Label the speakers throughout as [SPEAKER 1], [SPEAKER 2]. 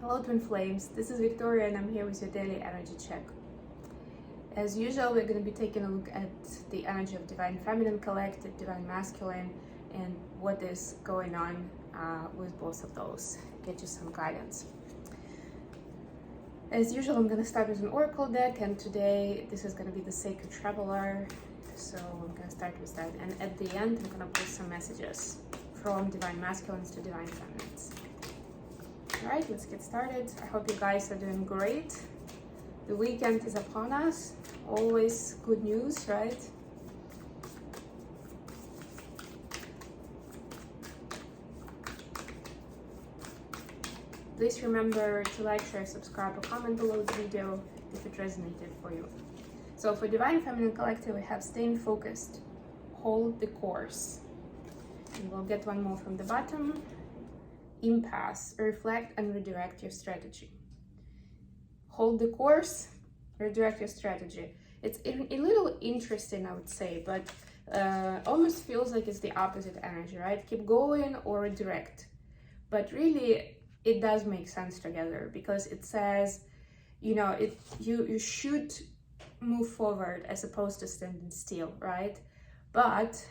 [SPEAKER 1] Hello Twin Flames, this is Victoria and I'm here with your daily energy check. As usual, we're going to be taking a look at the energy of Divine Feminine Collective, Divine Masculine, and what is going on with both of those. Get you some guidance. As usual, I'm going to start with an Oracle deck, and today this is going to be the Sacred Traveler. So I'm going to start with that, and at the end I'm going to put some messages from Divine Masculines to Divine Feminines. Alright, let's get started. I hope you guys are doing great. The weekend is upon us. Always good news, right? Please remember to like, share, subscribe, or comment below the video if it resonated for you. So for Divine Feminine Collective, we have staying focused, hold the course. And we'll get one more from the bottom. Impasse, reflect and redirect your strategy. Hold the course, redirect your strategy. It's a little interesting, I would say, but almost feels like it's the opposite energy, right? Keep going or redirect. But really, it does make sense together because it says, you know, you should move forward as opposed to standing still, right? But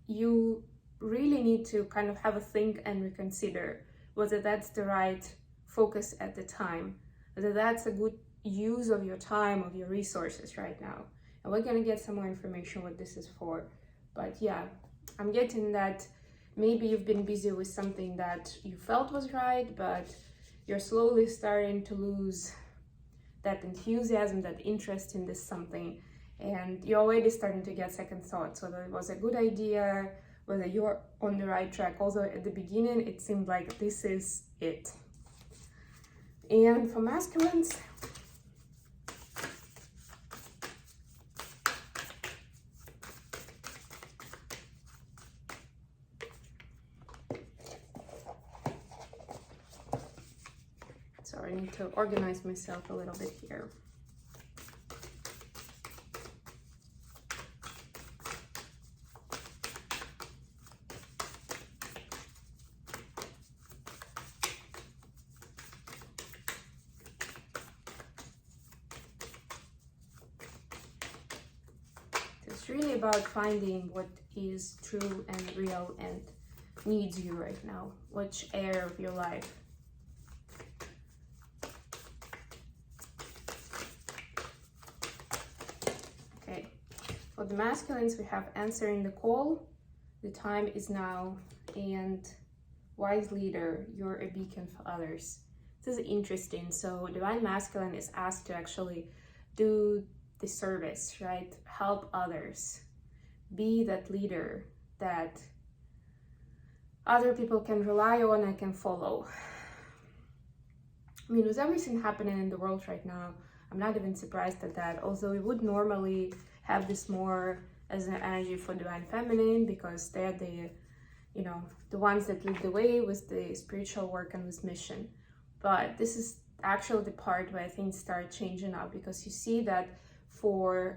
[SPEAKER 1] you really need to kind of have a think and reconsider whether that's the right focus at the time, whether that's a good use of your time, of your resources right now. And we're gonna get some more information what this is for. But yeah, I'm getting that maybe you've been busy with something that you felt was right, but you're slowly starting to lose that enthusiasm, that interest in this something, and you're already starting to get second thoughts whether it was a good idea, whether you're on the right track. Although at the beginning it seemed like this is it. And for masculines, so I need to organize myself a little bit here. It's really about finding what is true and real and needs you right now, which area of your life. Okay, for the masculines, we have answering the call, the time is now, and wise leader, you're a beacon for others. This is interesting. So Divine Masculine is asked to actually do the service, right? Help others. Be that leader that other people can rely on and can follow. I mean, with everything happening in the world right now, I'm not even surprised at that. Although we would normally have this more as an energy for Divine Feminine because they're the, you know, the ones that lead the way with the spiritual work and with mission. But this is actually the part where things start changing up, because you see that for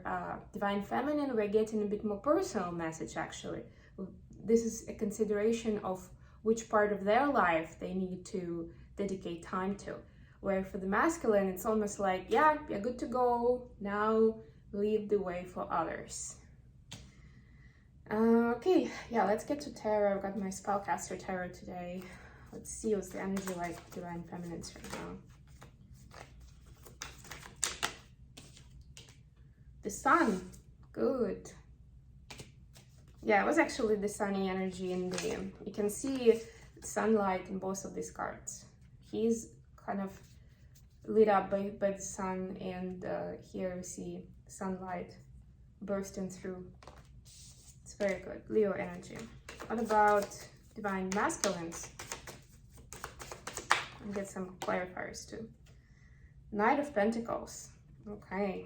[SPEAKER 1] Divine Feminine, we're getting a bit more personal message actually. This is a consideration of which part of their life they need to dedicate time to. Where for the masculine, it's almost like, yeah, you're good to go, now lead the way for others. Okay, yeah, let's get to tarot. I've got my Spellcaster tarot today. Let's see what's the energy like for Divine Feminines right now. The Sun, good. Yeah, it was actually the sunny energy in the, you can see sunlight in both of these cards. He's kind of lit up by the sun, and here we see sunlight bursting through. It's very good. Leo energy. What about Divine Masculines? I'll get some clarifiers too. Knight of Pentacles. Okay.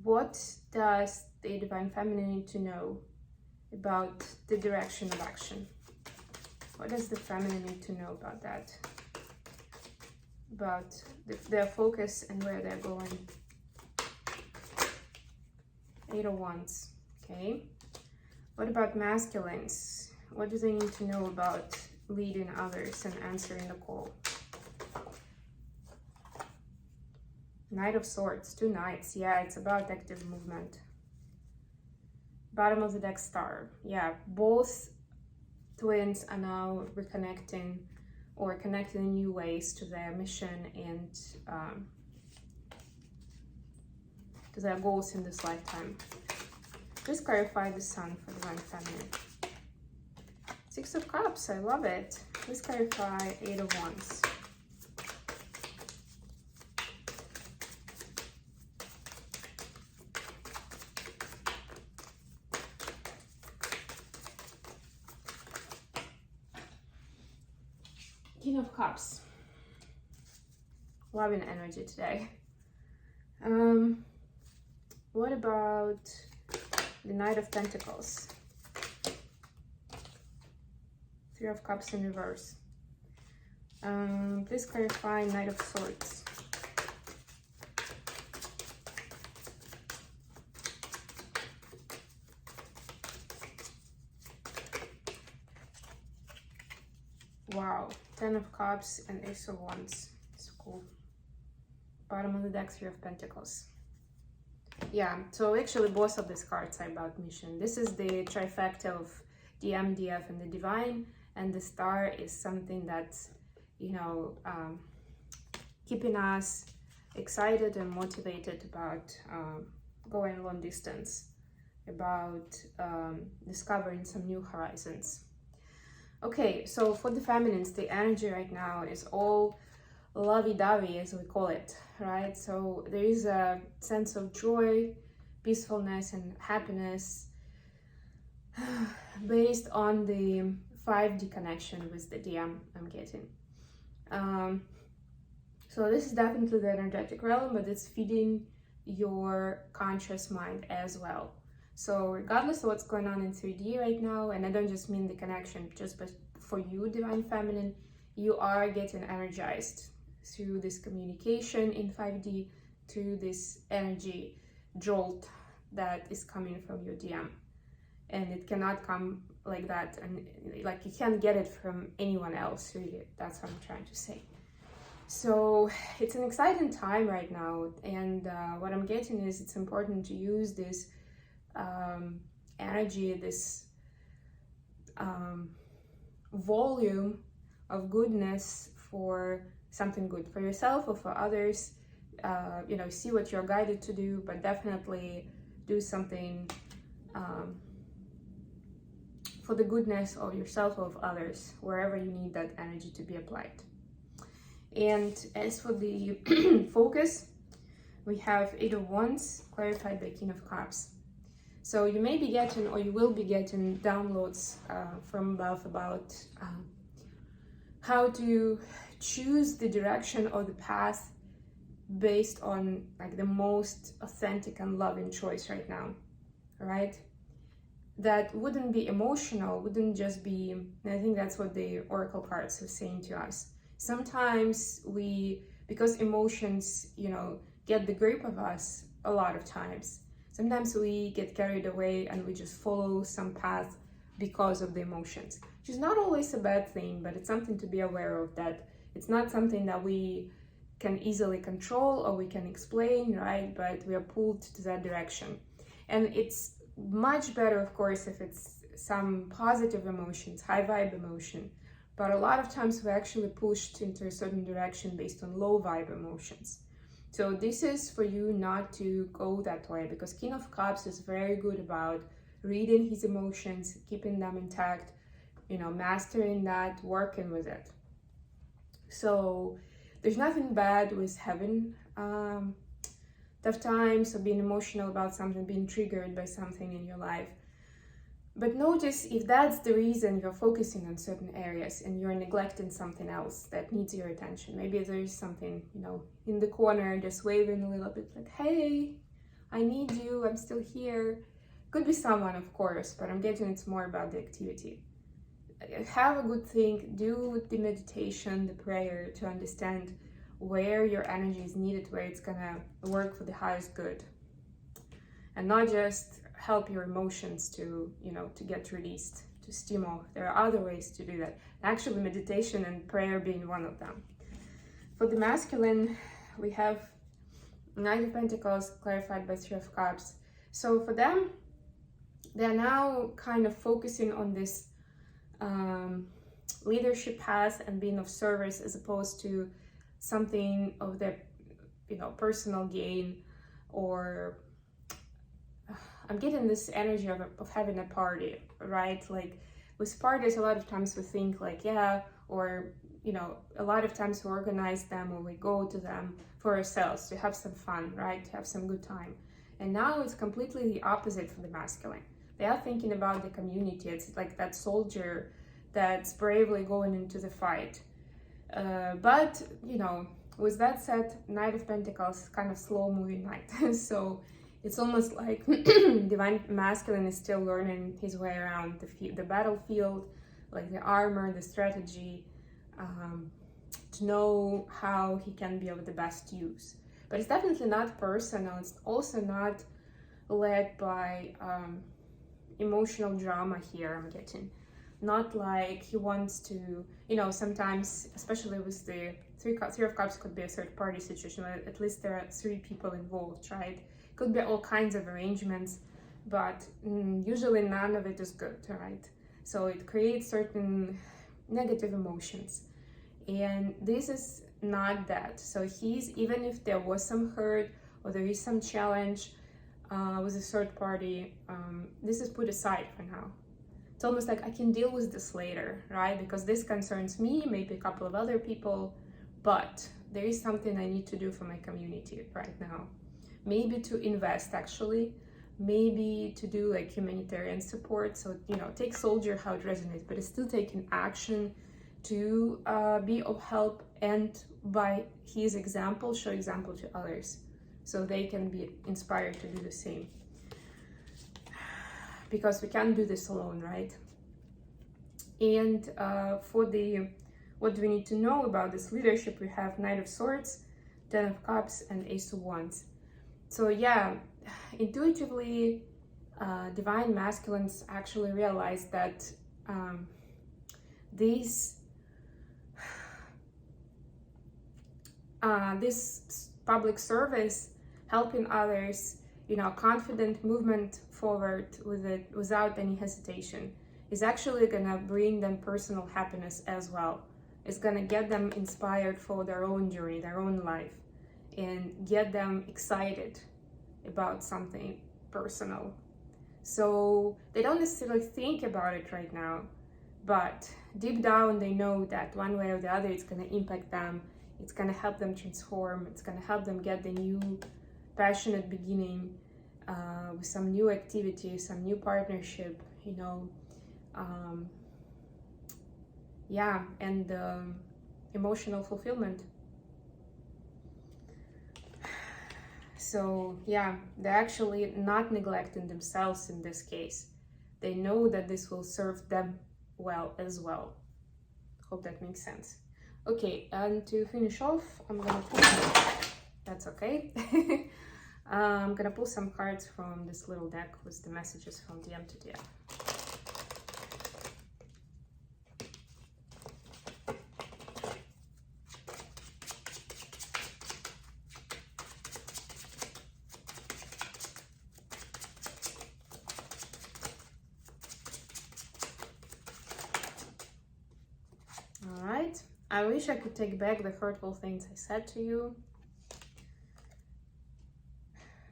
[SPEAKER 1] What does the Divine Feminine need to know about the direction of action? What does the Feminine need to know about that? About their focus and where they're going? Eight of Wands. Okay. What about masculines? What do they need to know about leading others and answering the call? Knight of Swords, 2 knights. Yeah, it's about active movement. Bottom of the deck, Star. Yeah, both twins are now reconnecting or connecting in new ways to their mission and to their goals in this lifetime. Please clarify the Sun for Divine Feminine. 6 of Cups, I love it. Please clarify 8 of Wands. King of Cups. Loving energy today. What about the Knight of Pentacles? 3 of Cups in reverse. Please clarify Knight of Swords. Wow, 10 of Cups and Ace of Wands. It's cool. Bottom of the deck, 3 of Pentacles. Yeah, so actually both of these cards are about mission. This is the trifecta of the MDF and the Divine, and the Star is something that's, you know, keeping us excited and motivated about going long distance, about discovering some new horizons. Okay, so for the feminines, the energy right now is all lovey-dovey, as we call it, right? So there is a sense of joy, peacefulness, and happiness based on the 5D connection with the DM I'm getting. So this is definitely the energetic realm, but it's feeding your conscious mind as well. So regardless of what's going on in 3D right now, and I don't just mean the connection, just but for you, Divine Feminine, you are getting energized through this communication in 5D, to this energy jolt that is coming from your DM. And it cannot come like that, and like you can't get it from anyone else, really. That's what I'm trying to say. So it's an exciting time right now, and what I'm getting is it's important to use this energy, this volume of goodness for something good for yourself or for others. You know, see what you're guided to do, but definitely do something for the goodness of yourself or of others, wherever you need that energy to be applied. And as for the focus, we have 8 of Wands clarified by King of Cups. So you may be getting, or you will be getting, downloads from above about how to choose the direction or the path based on like the most authentic and loving choice right now, right? That wouldn't be emotional, wouldn't just be, and I think that's what the oracle cards are saying to us. Sometimes we, because emotions, you know, get the grip of us a lot of times, sometimes we get carried away and we just follow some path because of the emotions, which is not always a bad thing, but it's something to be aware of, that it's not something that we can easily control or we can explain, right? But we are pulled to that direction. And it's much better, of course, if it's some positive emotions, high vibe emotion. But a lot of times we're actually pushed into a certain direction based on low vibe emotions. So this is for you not to go that way, because King of Cups is very good about reading his emotions, keeping them intact, you know, mastering that, working with it. So there's nothing bad with having tough times or being emotional about something, being triggered by something in your life. But notice if that's the reason you're focusing on certain areas and you're neglecting something else that needs your attention. Maybe there is something, you know, in the corner just waving a little bit like, hey, I need you, I'm still here. Could be someone, of course, but I'm getting it's more about the activity. Have a good think, do the meditation, the prayer to understand where your energy is needed, where it's gonna work for the highest good. and not just help your emotions to, you know, to get released, to steam off. There are other ways to do that. Actually, meditation and prayer being one of them. For the masculine, we have Knight of Pentacles clarified by Three of Cups. So for them, they're now kind of focusing on this leadership path and being of service, as opposed to something of their, you know, personal gain. Or I'm getting this energy of having a party, right? Like with parties, a lot of times we think like, yeah, or, you know, a lot of times we organize them or we go to them for ourselves to have some fun, right? To have some good time. And now it's completely the opposite for the masculine. They are thinking about the community. It's like that soldier that's bravely going into the fight. But, you know, with that said, Knight of Pentacles, kind of slow-moving knight. So it's almost like Divine Masculine is still learning his way around the battlefield, like the armor, the strategy, to know how he can be of the best use. But it's definitely not personal. It's also not led by emotional drama here, I'm getting. Not like he wants to, you know, sometimes, especially with the Three of Cups, could be a third party situation, where at least there are three people involved, right? Could be all kinds of arrangements, but usually none of it is good, right? So it creates certain negative emotions. And this is not that. So he's, even if there was some hurt or there is some challenge with a third party, this is put aside for now. It's almost like I can deal with this later, right? Because this concerns me, maybe a couple of other people, but there is something I need to do for my community right now. Maybe to invest, actually, maybe to do like humanitarian support. So, you know, take soldier how it resonates, but it's still taking action to be of help, and by his example, show example to others so they can be inspired to do the same. Because we can't do this alone, right? And for the what do we need to know about this leadership, we have Knight of Swords, Ten of Cups, and Ace of Wands. So yeah, intuitively, Divine Masculines actually realize that this public service, helping others, you know, confident movement forward with it without any hesitation, is actually gonna bring them personal happiness as well. It's gonna get them inspired for their own journey, their own life, and get them excited about something personal. So they don't necessarily think about it right now, but deep down they know that one way or the other it's gonna impact them, it's gonna help them transform, it's gonna help them get the new passionate beginning with some new activity, some new partnership, you know, yeah, and emotional fulfillment. So yeah, they're actually not neglecting themselves in this case. They know that this will serve them well as well. Hope that makes sense. Okay, and to finish off, I'm gonna pull, that's okay. I'm gonna pull some cards from this little deck with the messages from DM to DM. Alright, I wish I could take back the hurtful things I said to you.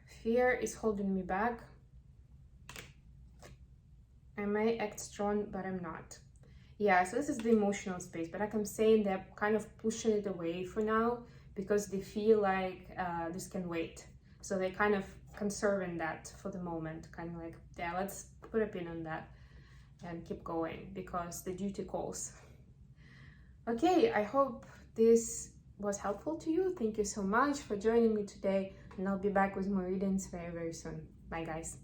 [SPEAKER 1] Fear is holding me back. I may act strong, but I'm not. Yeah, so this is the emotional space, but like I'm saying, they're kind of pushing it away for now because they feel like this can wait. So they're kind of conserving that for the moment, kind of like, yeah, let's put a pin on that and keep going because the duty calls. Okay, I hope this was helpful to you. Thank you so much for joining me today, and I'll be back with more readings very, very soon. Bye, guys.